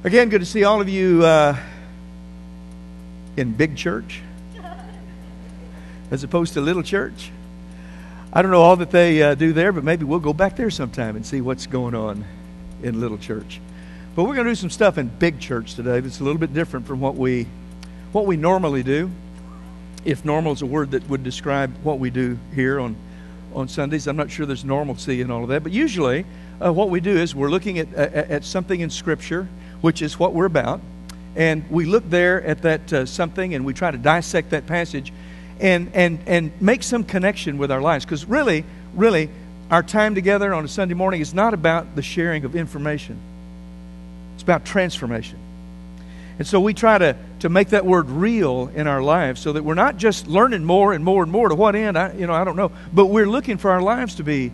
Again, good to see all of you in big church as opposed to little church. I don't know all that they do there, but maybe we'll go back there sometime and see what's going on in little church. But we're going to do some stuff in big church today that's a little bit different from what we normally do. If normal is a word that would describe what we do here on Sundays, I'm not sure there's normalcy in all of that. But usually what we do is we're looking at something in Scripture, which is what we're about. And we look there at that something and we try to dissect that passage and make some connection with our lives. Because really, our time together on a Sunday morning is not about the sharing of information. It's about transformation. And so we try to make that word real in our lives so that we're not just learning more and more and more. To what end? I don't know. But we're looking for our lives to be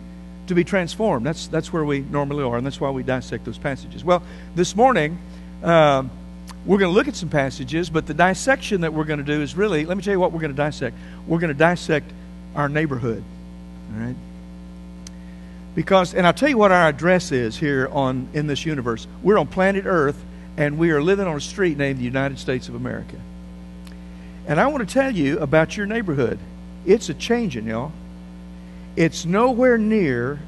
transformed. That's where we normally are, and that's why we dissect those passages. Well, this morning, we're going to look at some passages, but the dissection that we're going to do is really, let me tell you what we're going to dissect. We're going to dissect our neighborhood. All right? Because, and I'll tell you what our address is here in this universe. We're on planet Earth, and we are living on a street named the United States of America. And I want to tell you about your neighborhood. It's a changing, y'all. It's nowhere near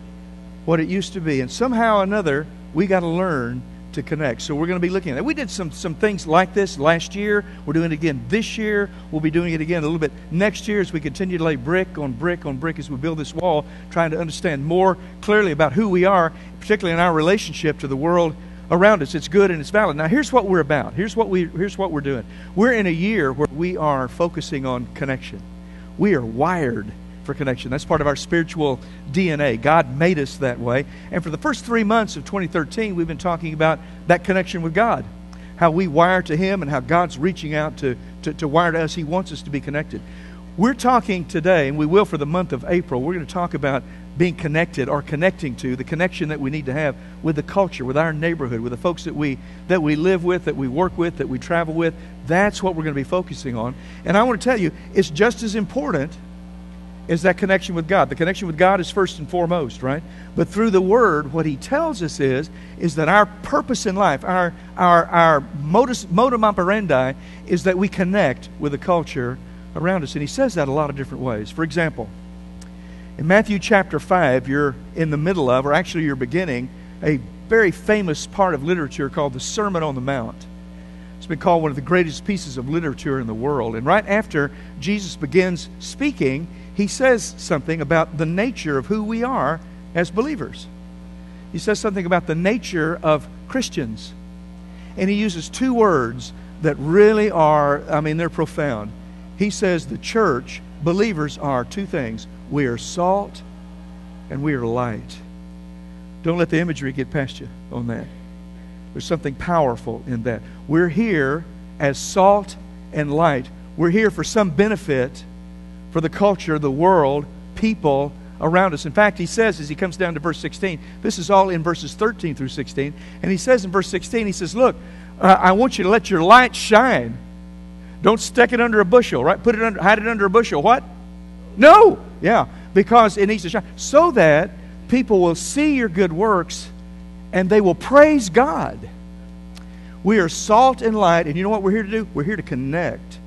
what it used to be. And somehow or another, we got to learn to connect. So we're going to be looking at that. We did some things like this last year. We're doing it again this year. We'll be doing it again a little bit next year as we continue to lay brick on brick on brick as we build this wall, trying to understand more clearly about who we are, particularly in our relationship to the world around us. It's good and it's valid. Now, here's what we're about. Here's what we're doing. We're in a year where we are focusing on connection. We are wired for connection. That's part of our spiritual DNA. God made us that way. And for the first 3 months of 2013, we've been talking about that connection with God. How we wire to Him and how God's reaching out to wire to us. He wants us to be connected. We're talking today, and we will for the month of April, we're going to talk about being connected or connecting to the connection that we need to have with the culture, with our neighborhood, with the folks that we live with, that we work with, that we travel with. That's what we're going to be focusing on. And I want to tell you, it's just as important as that connection with God. The connection with God is first and foremost, right? But through the Word, what He tells us is that our purpose in life, our modum operandi, is that we connect with the culture around us. And He says that a lot of different ways. For example, in Matthew chapter 5, you're in the middle of, or actually you're beginning, a very famous part of literature called the Sermon on the Mount. It's been called one of the greatest pieces of literature in the world. And right after Jesus begins speaking, He says something about the nature of who we are as believers. He says something about the nature of Christians. And He uses two words that really are, they're profound. He says the church, believers, are two things. We are salt and we are light. Don't let the imagery get past you on that. There's something powerful in that. We're here as salt and light. We're here for some benefit for the culture, the world, people around us. In fact, He says, as He comes down to verse 16, this is all in verses 13 through 16, and He says in verse 16, He says, look, I want you to let your light shine. Don't stick it under a bushel, right? Hide it under a bushel. What? No! Yeah, because it needs to shine. So that people will see your good works and they will praise God. We are salt and light, and you know what we're here to do? We're here to connect.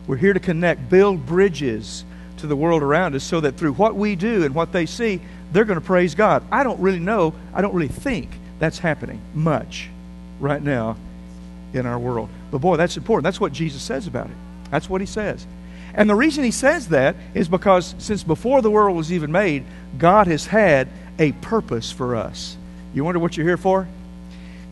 We're here to connect, build bridges to the world around us so that through what we do and what they see, they're going to praise God. I don't really think that's happening much right now in our world. But boy, that's important. That's what Jesus says about it. That's what He says. And the reason He says that is because since before the world was even made, God has had a purpose for us. You wonder what you're here for?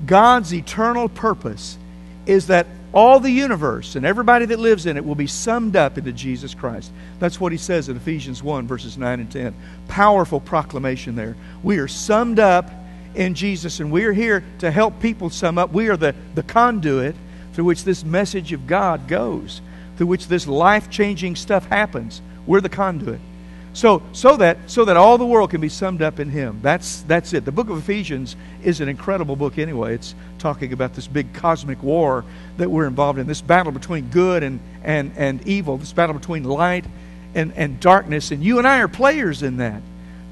God's eternal purpose is that all the universe and everybody that lives in it will be summed up into Jesus Christ. That's what He says in Ephesians 1, verses 9 and 10. Powerful proclamation there. We are summed up in Jesus, and we are here to help people sum up. We are the conduit through which this message of God goes, through which this life-changing stuff happens. We're the conduit. So that all the world can be summed up in Him. That's it. The book of Ephesians is an incredible book anyway. It's talking about this big cosmic war that we're involved in, this battle between good and evil, this battle between light and darkness. And you and I are players in that.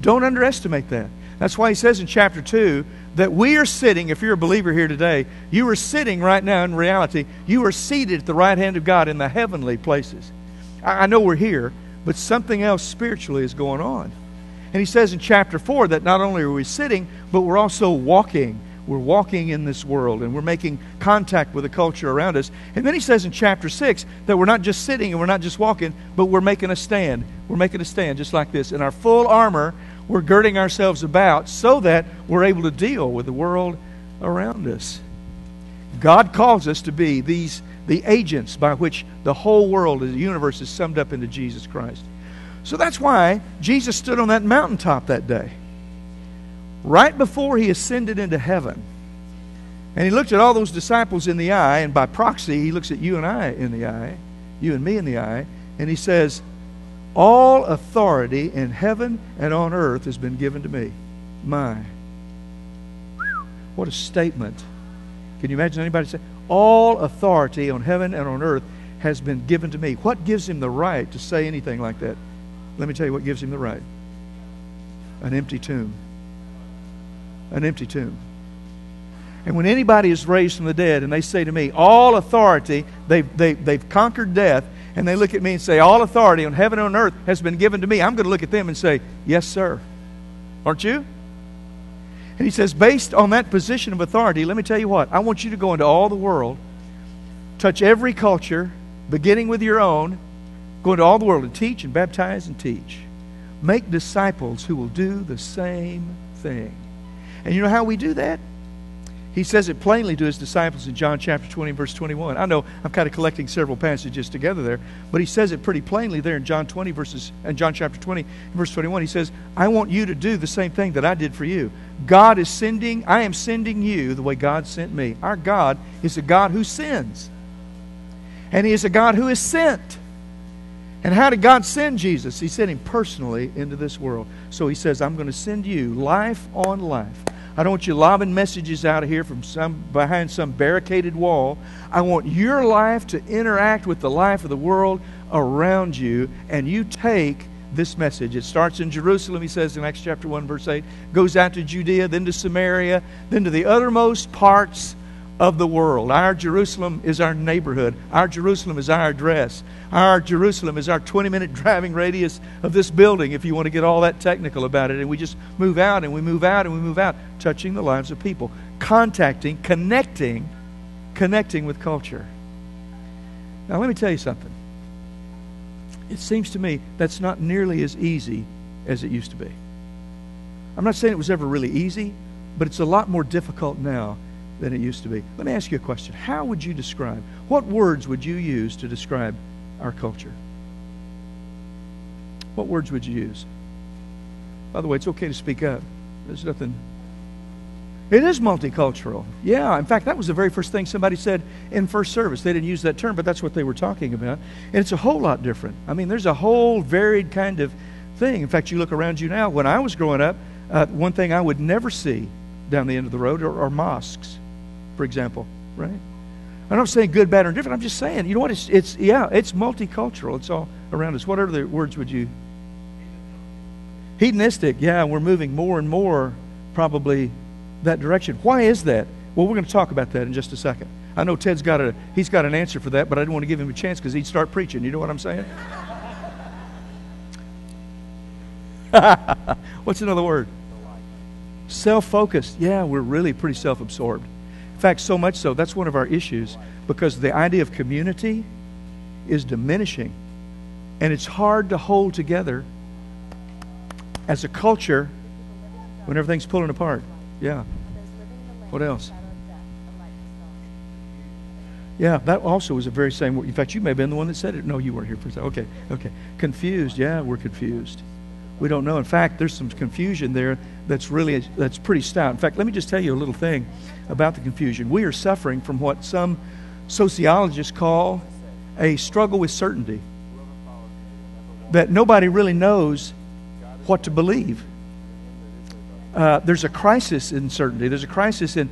Don't underestimate that. That's why he says in chapter 2 that we are sitting, if you're a believer here today, you are sitting right now in reality, you are seated at the right hand of God in the heavenly places. I know we're here, but something else spiritually is going on. And he says in chapter 4 that not only are we sitting, but we're also walking. We're walking in this world, and we're making contact with the culture around us. And then he says in chapter 6 that we're not just sitting and we're not just walking, but we're making a stand. We're making a stand just like this. In our full armor, we're girding ourselves about so that we're able to deal with the world around us. God calls us to be the agents by which the whole world, the universe, is summed up into Jesus Christ. So that's why Jesus stood on that mountaintop that day, right before he ascended into heaven. And he looked at all those disciples in the eye, and by proxy, he looks at you and I in the eye, you and me in the eye, and he says, all authority in heaven and on earth has been given to me. What a statement. Can you imagine anybody say, all authority on heaven and on earth has been given to me? What gives him the right to say anything like that? Let me tell you what gives him the right. An empty tomb. An empty tomb. And when anybody is raised from the dead and they say to me, all authority, they've conquered death, and they look at me and say, all authority on heaven and on earth has been given to me, I'm going to look at them and say, yes, sir. Aren't you? And he says, based on that position of authority, let me tell you what, I want you to go into all the world, touch every culture, beginning with your own, go into all the world and teach and baptize and teach. Make disciples who will do the same thing. And you know how we do that? He says it plainly to his disciples in John chapter 20, verse 21. I know I'm kind of collecting several passages together there, but he says it pretty plainly there in John chapter 20, verse 21. He says, I want you to do the same thing that I did for you. I am sending you the way God sent me. Our God is a God who sends. And he is a God who is sent. And how did God send Jesus? He sent him personally into this world. So he says, I'm going to send you life on life. I don't want you lobbing messages out of here from behind some barricaded wall. I want your life to interact with the life of the world around you, and you take this message. It starts in Jerusalem, he says in Acts chapter 1, verse 8, goes out to Judea, then to Samaria, then to the uttermost parts of the world. Our Jerusalem is our neighborhood. Our Jerusalem is our address. Our Jerusalem is our 20-minute driving radius of this building, if you want to get all that technical about it. And we just move out and we move out and we move out, touching the lives of people, contacting, connecting with culture. Now let me tell you something. It seems to me that's not nearly as easy as it used to be. I'm not saying it was ever really easy, but it's a lot more difficult now than it used to be. Let me ask you a question. How would you describe, what words would you use to describe our culture? What words would you use? By the way, it's okay to speak up. There's nothing. It is multicultural. Yeah, in fact, that was the very first thing somebody said in first service. They didn't use that term, but that's what they were talking about. And it's a whole lot different. I mean, there's a whole varied kind of thing. In fact, you look around you now. When I was growing up, one thing I would never see down the end of the road are mosques, for example, right? I'm not saying good, bad, or different. I'm just saying, you know what? It's multicultural. It's all around us. What other words would you? Hedonistic. Yeah, we're moving more and more probably that direction. Why is that? Well, we're going to talk about that in just a second. I know Ted's got an answer for that, but I didn't want to give him a chance because he'd start preaching. You know what I'm saying? What's another word? Self-focused. Yeah, we're really pretty self-absorbed. In fact, so much so, that's one of our issues, because the idea of community is diminishing. And it's hard to hold together as a culture when everything's pulling apart. Yeah. What else? Yeah, that also was the very same word. In fact, you may have been the one that said it. No, you weren't here for a second. Okay. Confused. Yeah, we're confused. We don't know. In fact, there's some confusion there that's pretty stout. In fact, let me just tell you a little thing about the confusion. We are suffering from what some sociologists call a struggle with certainty. That nobody really knows what to believe. There's a crisis in certainty. There's a crisis in...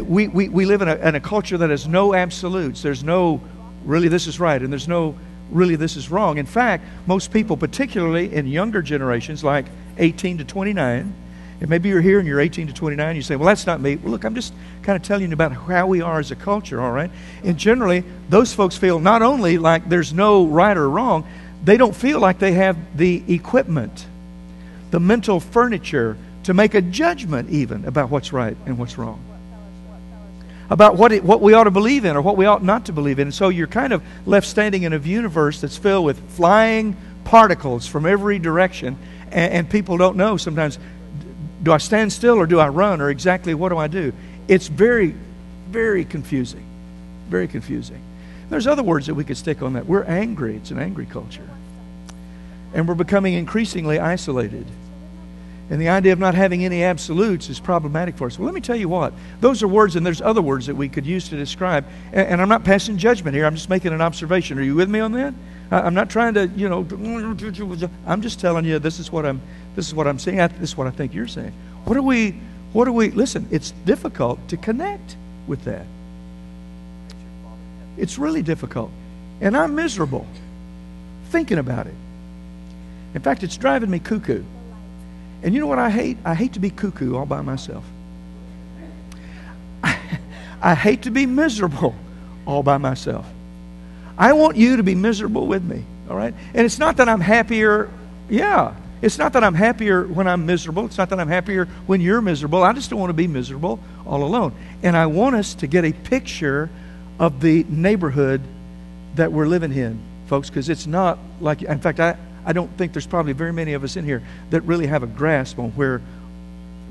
we live in a culture that has no absolutes. There's no, really this is right, and there's no, really this is wrong. In fact, most people, particularly in younger generations like 18 to 29, And maybe you're here and you're 18 to 29. You say, well, that's not me. Well, look, I'm just kind of telling you about how we are as a culture, all right? And generally, those folks feel not only like there's no right or wrong, they don't feel like they have the equipment, the mental furniture to make a judgment even about what's right and what's wrong, about what we ought to believe in or what we ought not to believe in. And so you're kind of left standing in a universe that's filled with flying particles from every direction, and people don't know sometimes, do I stand still or do I run, or exactly what do I do? It's very, very confusing. Very confusing. There's other words that we could stick on that. We're angry. It's an angry culture. And we're becoming increasingly isolated. And the idea of not having any absolutes is problematic for us. Well, let me tell you what. Those are words, and there's other words that we could use to describe. And I'm not passing judgment here. I'm just making an observation. Are you with me on that? I'm not trying to, I'm just telling you this is what I'm saying. This is what I think you're saying. What are we, listen, it's difficult to connect with that. It's really difficult. And I'm miserable thinking about it. In fact, it's driving me cuckoo. And you know what I hate? I hate to be cuckoo all by myself. I hate to be miserable all by myself. I want you to be miserable with me, all right? And it's not that I'm happier, it's not that I'm happier when I'm miserable. It's not that I'm happier when you're miserable. I just don't want to be miserable all alone. And I want us to get a picture of the neighborhood that we're living in, folks, because it's not like, in fact, I don't think there's probably very many of us in here that really have a grasp on where,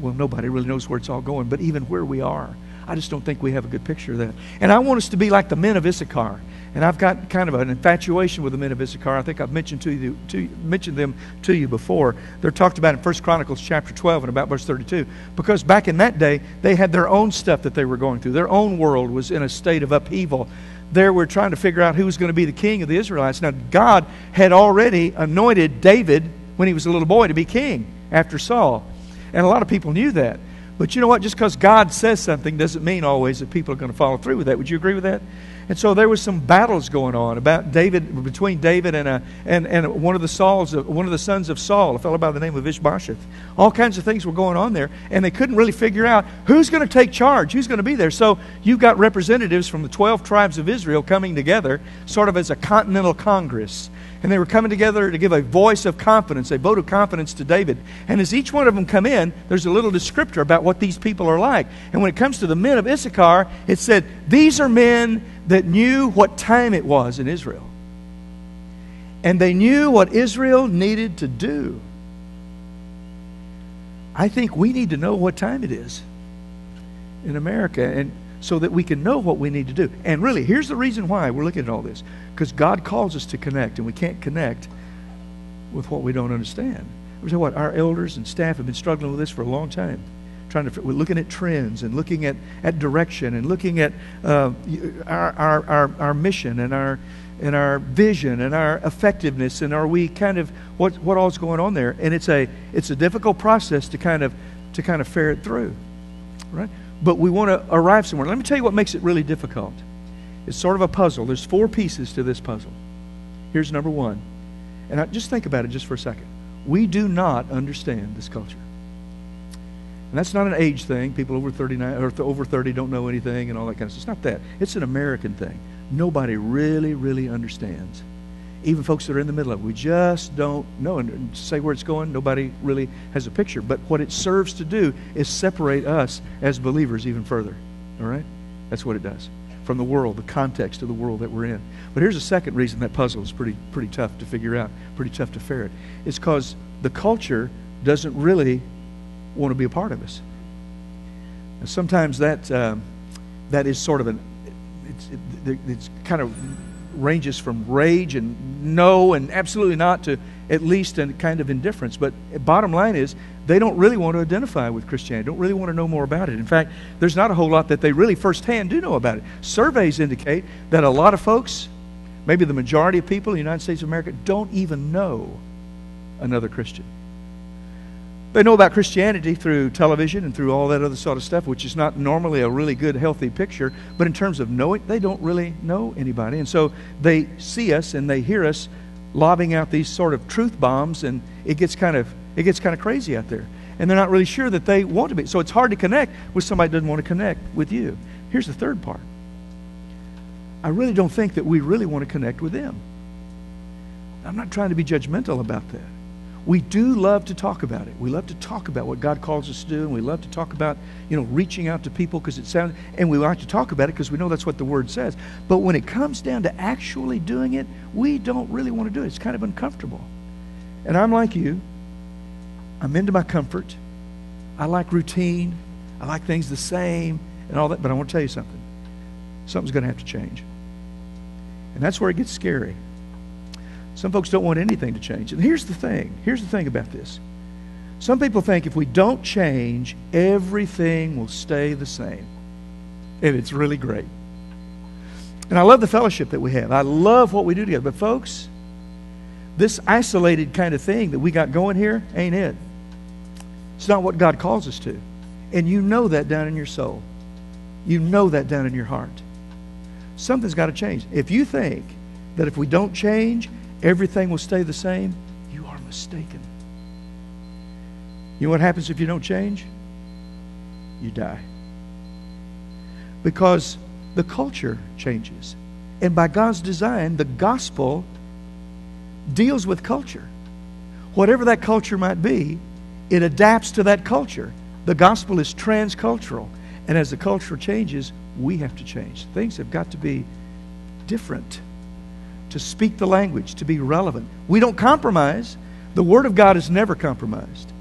well, nobody really knows where it's all going, but even where we are. I just don't think we have a good picture of that. And I want us to be like the men of Issachar. And I've got kind of an infatuation with the men of Issachar. I think I've mentioned them to you before. They're talked about in 1 Chronicles chapter 12 and about verse 32. Because back in that day, they had their own stuff that they were going through. Their own world was in a state of upheaval. There we're trying to figure out who was going to be the king of the Israelites. Now, God had already anointed David when he was a little boy to be king after Saul. And a lot of people knew that. But you know what? Just because God says something doesn't mean always that people are going to follow through with that. Would you agree with that? And so there was some battles going on between David and one of the sons of Saul, a fellow by the name of Ishbosheth. All kinds of things were going on there, and they couldn't really figure out who's going to take charge, who's going to be there. So you've got representatives from the 12 tribes of Israel coming together, sort of as a continental congress. And they were coming together to give a voice of confidence, a vote of confidence to David. And as each one of them come in, there's a little descriptor about what these people are like. And when it comes to the men of Issachar, it said, these are men that knew what time it was in Israel. And they knew what Israel needed to do. I think we need to know what time it is in America, and so that we can know what we need to do. And really, here's the reason why we're looking at all this. Because God calls us to connect, and we can't connect with what we don't understand. We say, what? Our elders and staff have been struggling with this for a long time. We're looking at trends and looking at direction and looking at our mission and our vision and our effectiveness, and are we kind of what all's going on there? And it's a difficult process to kind of ferret through, right? But we want to arrive somewhere. Let me tell you what makes it really difficult. It's sort of a puzzle. There's 4 pieces to this puzzle. Here's number 1. And just think about it just for a second. We do not understand this culture. And that's not an age thing. People over 39 or over 30 don't know anything and all that kind of stuff. It's not that. It's an American thing. Nobody really, really understands. Even folks that are in the middle of it. We just don't know. And to say where it's going, nobody really has a picture. But what it serves to do is separate us as believers even further. All right? That's what it does. From the world, the context of the world that we're in. But here's a second reason that puzzle is pretty tough to figure out, pretty tough to ferret. It's because the culture doesn't really want to be a part of us. And sometimes that is sort of it's kind of ranges from rage and no and absolutely not to at least a kind of indifference. But bottom line is they don't really want to identify with Christianity, don't really want to know more about it. In fact, there's not a whole lot that they really firsthand do know about it. Surveys indicate that a lot of folks, maybe the majority of people in the United States of America, don't even know another Christian. They know about Christianity through television and through all that other sort of stuff, which is not normally a really good, healthy picture. But in terms of knowing, they don't really know anybody. And so they see us and they hear us lobbing out these sort of truth bombs, and it gets kind of crazy out there. and they're not really sure that they want to be. So it's hard to connect with somebody that doesn't want to connect with you. Here's the third part. I really don't think that we really want to connect with them. I'm not trying to be judgmental about that. We do love to talk about it. We love to talk about what God calls us to do, and we love to talk about, reaching out to people because it sounds, and we like to talk about it because we know that's what the Word says. But when it comes down to actually doing it, we don't really want to do it. It's kind of uncomfortable. And I'm like you. I'm into my comfort. I like routine. I like things the same and all that. But I want to tell you something. Something's going to have to change. And that's where it gets scary. Some folks don't want anything to change. And here's the thing. Here's the thing about this. Some people think if we don't change, everything will stay the same. And it's really great. And I love the fellowship that we have. I love what we do together. But folks, this isolated kind of thing that we got going here ain't it. It's not what God calls us to. And you know that down in your soul. You know that down in your heart. Something's got to change. If you think that if we don't change, everything will stay the same, you are mistaken. You know what happens if you don't change? You die. Because the culture changes. And by God's design, the gospel deals with culture. Whatever that culture might be, it adapts to that culture. The gospel is transcultural. And as the culture changes, we have to change. Things have got to be different. To speak the language, to be relevant. We don't compromise. The Word of God is never compromised.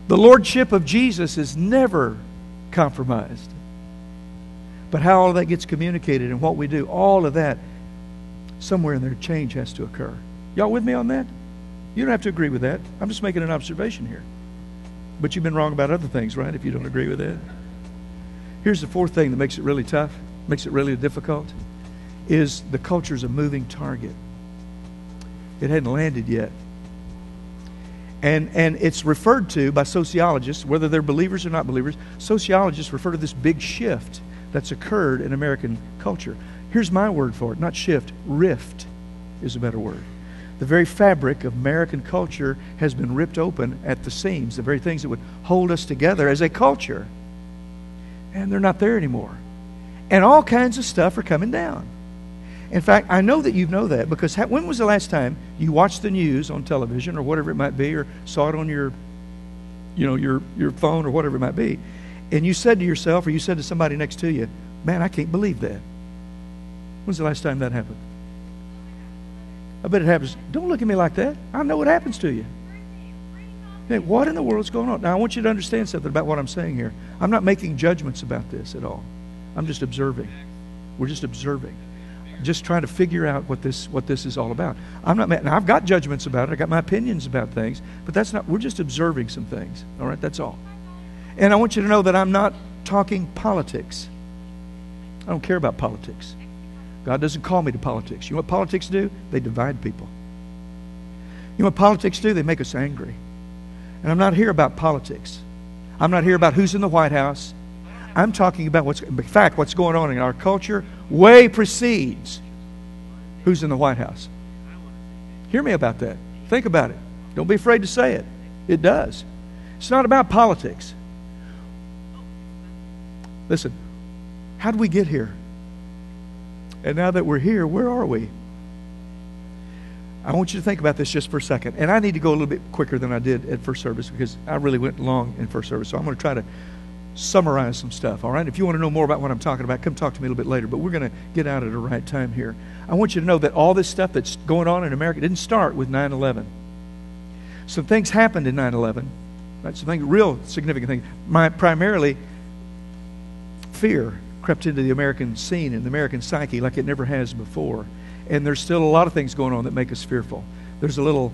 The Lordship of Jesus is never compromised. But how all of that gets communicated and what we do, all of that, somewhere in there, change has to occur. Y'all with me on that? You don't have to agree with that. I'm just making an observation here. But you've been wrong about other things, right, if you don't agree with that? Here's the fourth thing that makes it really tough, makes it really difficult, is the culture's a moving target. It hadn't landed yet. And it's referred to by sociologists, whether they're believers or not believers, sociologists refer to this big shift that's occurred in American culture. Here's my word for it, not shift, rift is a better word. The very fabric of American culture has been ripped open at the seams, the very things that would hold us together as a culture. And they're not there anymore. And all kinds of stuff are coming down. In fact, I know that you know that because when was the last time you watched the news on television or whatever it might be, or saw it on your phone or whatever it might be, and you said to yourself or you said to somebody next to you, man, I can't believe that. When's the last time that happened? I bet it happens. Don't look at me like that. I know what happens to you. Hey, what in the world's going on? Now, I want you to understand something about what I'm saying here. I'm not making judgments about this at all. I'm just observing. We're just observing. Just trying to figure out what this is all about. Now I've got judgments about it. I got my opinions about things, but that's not. We're just observing some things. All right, that's all. And I want you to know that I'm not talking politics. I don't care about politics. God doesn't call me to politics. You know what politics do? They divide people. You know what politics do? They make us angry. And I'm not here about politics. I'm not here about who's in the White House. I'm talking about what's going on in our culture way precedes who's in the White House. Hear me about that. Think about it. Don't be afraid to say it. It does. It's not about politics. Listen, how did we get here? And now that we're here, where are we? I want you to think about this just for a second. And I need to go a little bit quicker than I did at first service because I really went long in first service. So I'm going to try to summarize some stuff, all right? If you want to know more about what I'm talking about, come talk to me a little bit later. But we're going to get out at the right time here. I want you to know that all this stuff that's going on in America didn't start with 9/11. Some things happened in 9/11. Right? Some real significant things. Primarily, fear crept into the American scene and the American psyche like it never has before. And there's still a lot of things going on that make us fearful. There's a little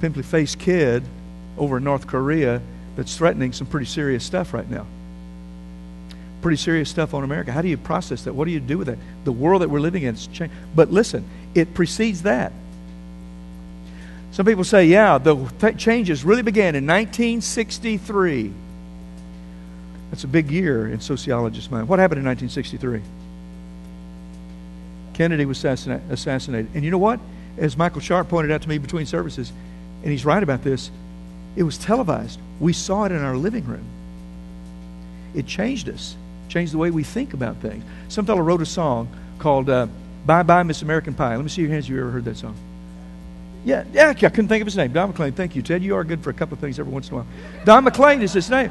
pimply-faced kid over in North Korea that's threatening some pretty serious stuff right now. Pretty serious stuff on America. How do you process that? What do you do with that? The world that we're living in has changed. But listen, it precedes that. Some people say, yeah, the changes really began in 1963. That's a big year in sociologists' mind. What happened in 1963? Kennedy was assassinated. And you know what? As Michael Sharp pointed out to me between services, and he's right about this, It was televised. We saw it in our living room. It changed us, changed the way we think about things. Some fellow wrote a song called Bye Bye Miss American Pie. Let me see your hands if you ever heard that song. Yeah, I couldn't think of his name. Don McLean. Thank you, Ted. You are good for a couple of things every once in a while. Don McLean is his name.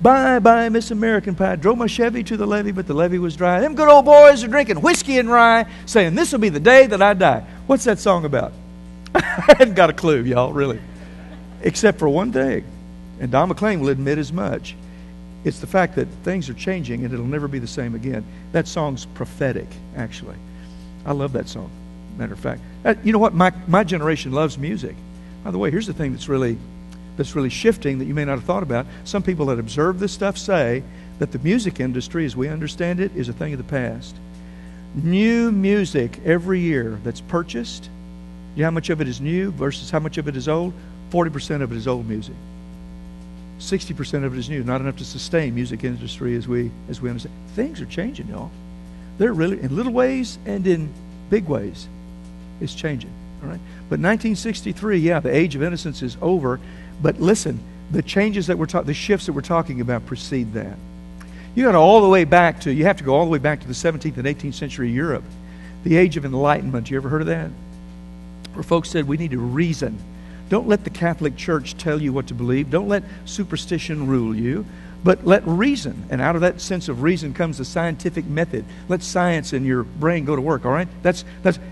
Bye bye Miss American Pie. Drove my Chevy to the levee, but the levee was dry. Them good old boys are drinking whiskey and rye, saying this will be the day that I die. What's that song about? I haven't got a clue, y'all, really. Except for one thing, and Don McLean will admit as much. It's the fact that things are changing and it'll never be the same again. That song's prophetic, actually. I love that song, matter of fact. You know what? My generation loves music. By the way, here's the thing that's really shifting that you may not have thought about. Some people that observe this stuff say that the music industry, as we understand it, is a thing of the past. New music every year that's purchased, you know how much of it is new versus how much of it is old? 40% of it is old music. 60% of it is new. Not enough to sustain music industry as we understand. Things are changing, y'all. They're really, in little ways and in big ways, it's changing. All right? But 1963, yeah, the age of innocence is over. But listen, the changes that the shifts that we're talking about precede that. You have to go all the way back to the 17th and 18th century Europe, the age of enlightenment. You ever heard of that? Where folks said we need to reason. Don't let the Catholic Church tell you what to believe. Don't let superstition rule you, but let reason. And out of that sense of reason comes the scientific method. Let science and your brain go to work, all right? That's.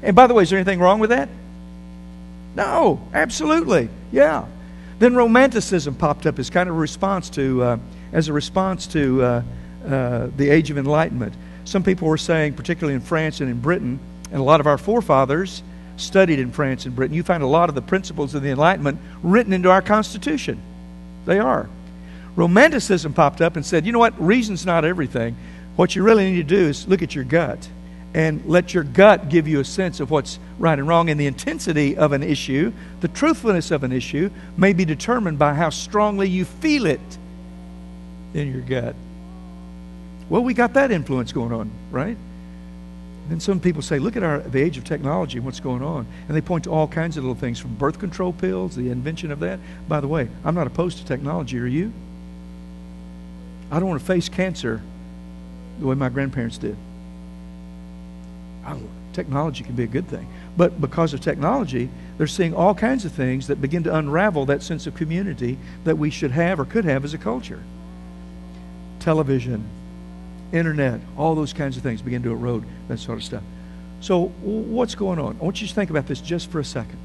And by the way, is there anything wrong with that? No, absolutely. Yeah. Then Romanticism popped up as kind of a response to, the Age of Enlightenment. Some people were saying, particularly in France and in Britain, and a lot of our forefathers studied in France and Britain, you find a lot of the principles of the Enlightenment written into our Constitution. They are. Romanticism popped up and said, you know what, reason's not everything. What you really need to do is look at your gut and let your gut give you a sense of what's right and wrong. And the intensity of an issue, the truthfulness of an issue, may be determined by how strongly you feel it in your gut. Well, we got that influence going on, right? Then some people say, look at the age of technology and what's going on. And they point to all kinds of little things, from birth control pills, the invention of that. By the way, I'm not opposed to technology, are you? I don't want to face cancer the way my grandparents did. Technology can be a good thing. But because of technology, they're seeing all kinds of things that begin to unravel that sense of community that we should have or could have as a culture. Television, internet, all those kinds of things begin to erode that sort of stuff. So what's going on? I want you to think about this just for a second.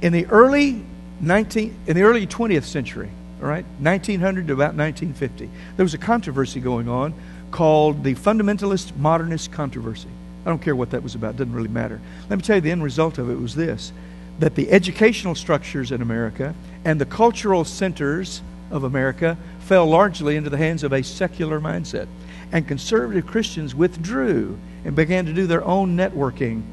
In the early 20th century, all right, 1900 to about 1950, there was a controversy going on called the fundamentalist modernist controversy. I don't care what that was about. It doesn't really matter. Let me tell you, the end result of it was this, that the educational structures in America and the cultural centers of America fell largely into the hands of a secular mindset. And conservative Christians withdrew and began to do their own networking.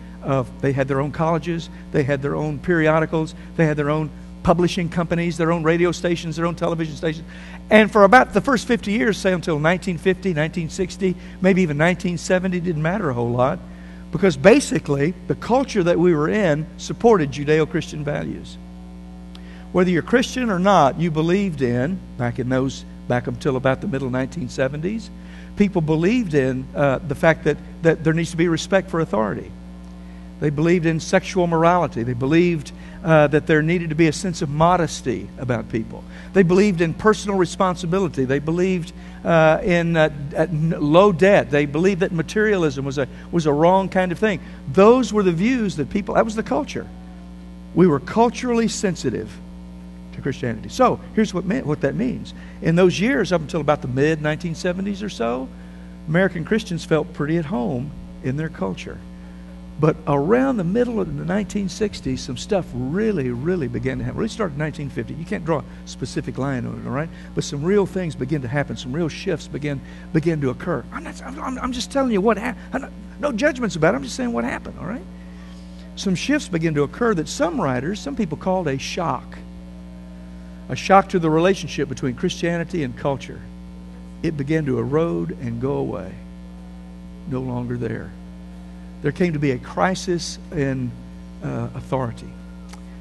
They had their own colleges, they had their own periodicals, they had their own publishing companies, their own radio stations, their own television stations. And for about the first 50 years, say until 1950, 1960, maybe even 1970, it didn't matter a whole lot, because basically the culture that we were in supported Judeo-Christian values. Whether you're Christian or not, you believed in, back up until about the middle 1970s, people believed in the fact that there needs to be respect for authority. They believed in sexual morality. They believed that there needed to be a sense of modesty about people. They believed in personal responsibility. They believed in low debt. They believed that materialism was a wrong kind of thing. Those were the views that that was the culture. We were culturally sensitive to Christianity. So here's what that means. In those years, up until about the mid-1970s or so, American Christians felt pretty at home in their culture. But around the middle of the 1960s, some stuff really, really began to happen. It really started in 1950. You can't draw a specific line on it, all right? But some real things began to happen. Some real shifts began to occur. I'm just telling you what happened. No judgments about it. I'm just saying what happened, all right? Some shifts began to occur that some people called a shock. A shock to the relationship between Christianity and culture. It began to erode and go away. No longer there. There came to be a crisis in authority.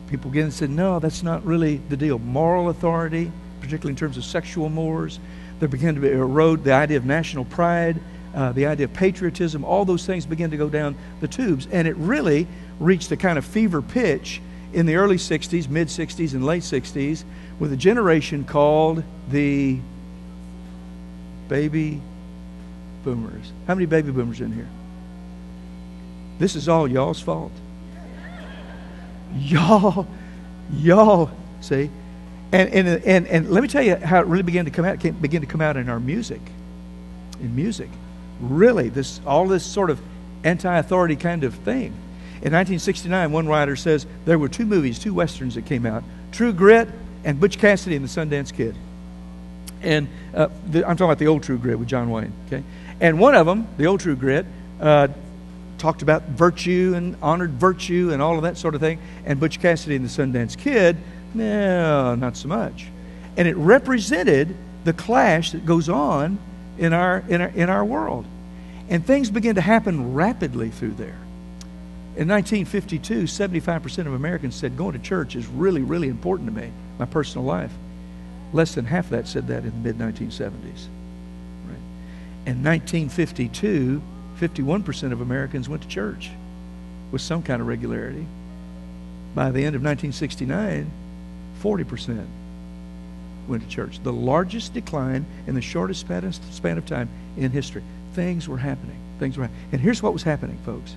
People again said, no, that's not really the deal. Moral authority, particularly in terms of sexual mores, there began to erode the idea of national pride, the idea of patriotism. All those things began to go down the tubes. And it really reached a kind of fever pitch in the early 60s, mid-60s, and late 60s with a generation called the baby boomers. How many baby boomers in here? This is all y'all's fault. Y'all, see? And let me tell you how it really began to come out. It began to come out in our music. In music. Really, all this sort of anti-authority kind of thing. In 1969, one writer says there were two westerns that came out, True Grit and Butch Cassidy and the Sundance Kid. And I'm talking about the old True Grit with John Wayne. Okay, and one of them, the old True Grit, talked about virtue and honored virtue and all of that sort of thing. And Butch Cassidy and the Sundance Kid, no, not so much. And it represented the clash that goes on in our world. And things began to happen rapidly through there. In 1952, 75% of Americans said going to church is really, really important to me, my personal life. Less than half of that said that in the mid-1970s. Right? In 1952, 51% of Americans went to church with some kind of regularity. By the end of 1969, 40% went to church. The largest decline in the shortest span of time in history. Things were happening. And here's what was happening, folks.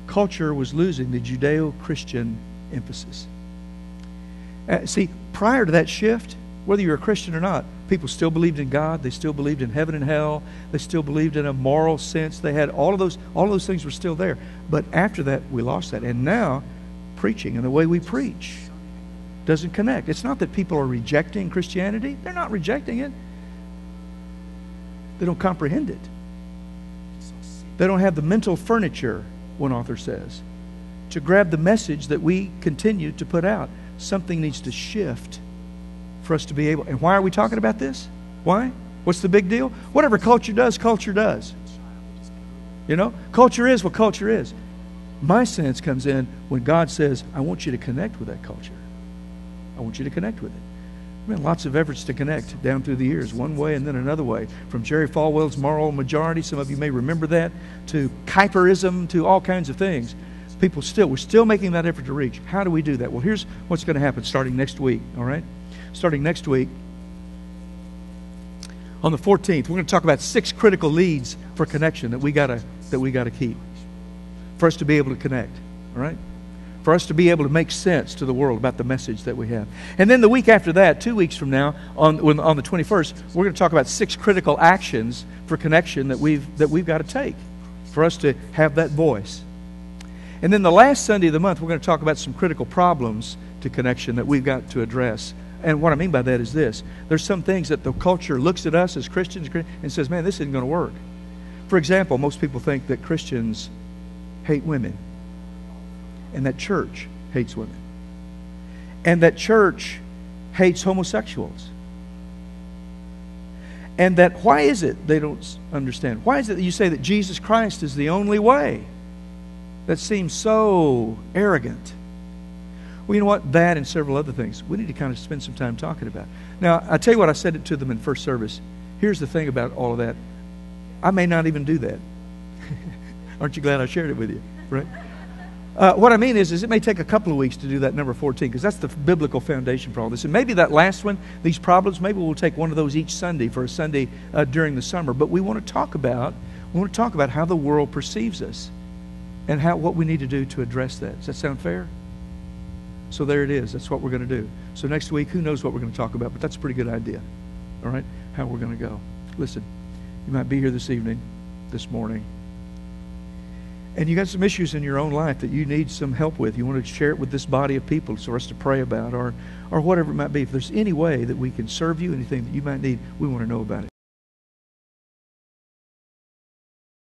Culture was losing the Judeo-Christian emphasis. See, prior to that shift, whether you're a Christian or not, people still believed in God. They still believed in heaven and hell. They still believed in a moral sense. They had all of those things were still there. But after that, we lost that. And now, preaching and the way we preach doesn't connect. It's not that people are rejecting Christianity. They're not rejecting it. They don't comprehend it. They don't have the mental furniture, one author says, to grab the message that we continue to put out. Something needs to shift for us to be able. And why are we talking about this? Why? What's the big deal? Whatever culture does, culture does. You know, culture is what culture is. My sense comes in when God says, I want you to connect with that culture. I want you to connect with it. There have been lots of efforts to connect down through the years, one way and then another way. From Jerry Falwell's moral majority, some of you may remember that, to Kuyperism, to all kinds of things. We're still making that effort to reach. How do we do that? Well, here's what's going to happen starting next week, all right? Starting next week, on the 14th, we're going to talk about 6 critical leads for connection that we got to keep for us to be able to connect, all right? For us to be able to make sense to the world about the message that we have. And then the week after that, 2 weeks from now, on the 21st, we're going to talk about 6 critical actions for connection that we've got to take for us to have that voice. And then the last Sunday of the month, we're going to talk about some critical problems to connection that we've got to address. And what I mean by that is this. There's some things that the culture looks at us as Christians and says, man, this isn't going to work. For example, most people think that Christians hate women. And that church hates women. And that church hates homosexuals. And that why is it they don't understand? Why is it that you say that Jesus Christ is the only way? That seems so arrogant. Well, you know what? That and several other things we need to kind of spend some time talking about. Now, I tell you what, I said it to them in first service. Here's the thing about all of that. I may not even do that. Aren't you glad I shared it with you? Right? What I mean is it may take a couple of weeks to do that number 14, because that's the biblical foundation for all this. And maybe that last one, these problems, maybe we'll take one of those each Sunday for a Sunday during the summer. But we want to talk about how the world perceives us and what we need to do to address that. Does that sound fair? So there it is. That's what we're going to do. So next week, who knows what we're going to talk about, but that's a pretty good idea. All right? How we're going to go. Listen, you might be here this evening, this morning, and you got some issues in your own life that you need some help with. You want to share it with this body of people for us to pray about, or whatever it might be. If there's any way that we can serve you, anything that you might need, we want to know about it.